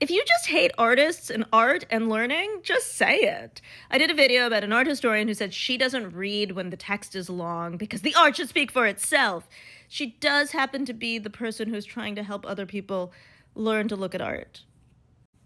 If you just hate artists and art and learning, just say it. I did a video about an art historian who said she doesn't read when the text is long because the art should speak for itself. She does happen to be the person who's trying to help other people learn to look at art.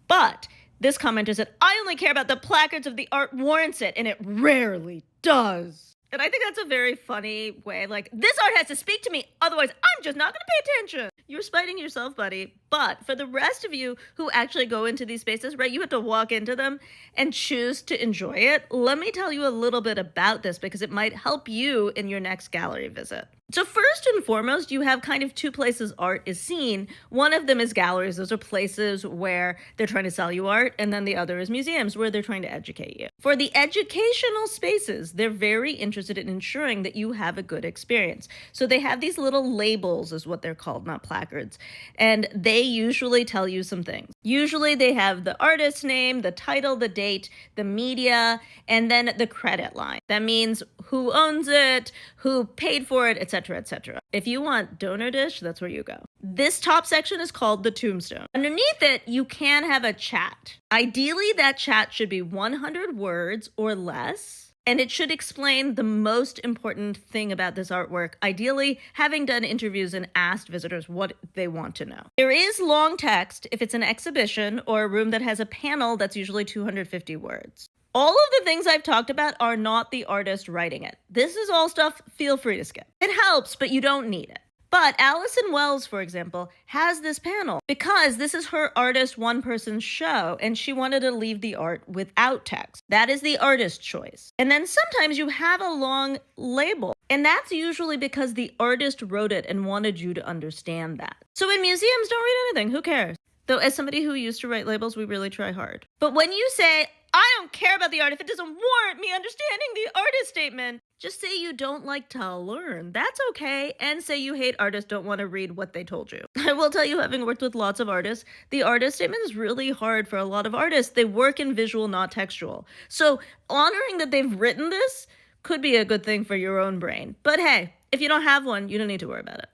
But this commenter said, I only care about the placards if the art warrants it, and it rarely does. And I think that's a very funny way. Like, this art has to speak to me, otherwise I'm just not going to pay attention. You're spiting yourself, buddy. But for the rest of you who actually go into these spaces, right, you have to walk into them and choose to enjoy it. Let me tell you a little bit about this because it might help you in your next gallery visit. So first and foremost, you have kind of two places art is seen. One of them is galleries. Those are places where they're trying to sell you art. And then the other is museums where they're trying to educate you. For the educational spaces, they're very interested in ensuring that you have a good experience. So they have these little labels is what they're called, not placards. And they usually tell you some things. Usually they have the artist's name, the title, the date, the media, and then the credit line. That means who owns it, who paid for it, etc., etc. If you want donor dish, that's where you go. This top section is called the tombstone. Underneath it, you can have a chat. Ideally, that chat should be 100 words or less. And it should explain the most important thing about this artwork, ideally having done interviews and asked visitors what they want to know. There is long text if it's an exhibition or a room that has a panel that's usually 250 words. All of the things I've talked about are not the artist writing it. This is all stuff, feel free to skip. It helps, but you don't need it. But Alison Wells, for example, has this panel because this is her artist one-person show and she wanted to leave the art without text. That is the artist's choice. And then sometimes you have a long label, and that's usually because the artist wrote it and wanted you to understand that. So in museums, don't read anything. Who cares? Though as somebody who used to write labels, we really try hard. But when you say, I don't care about the art if it doesn't warrant me understanding the artist statement, just say you don't like to learn. That's okay. And say you hate artists, don't want to read what they told you. I will tell you, having worked with lots of artists, the artist statement is really hard for a lot of artists. They work in visual, not textual. So honoring that they've written this could be a good thing for your own brain. But hey, if you don't have one, you don't need to worry about it.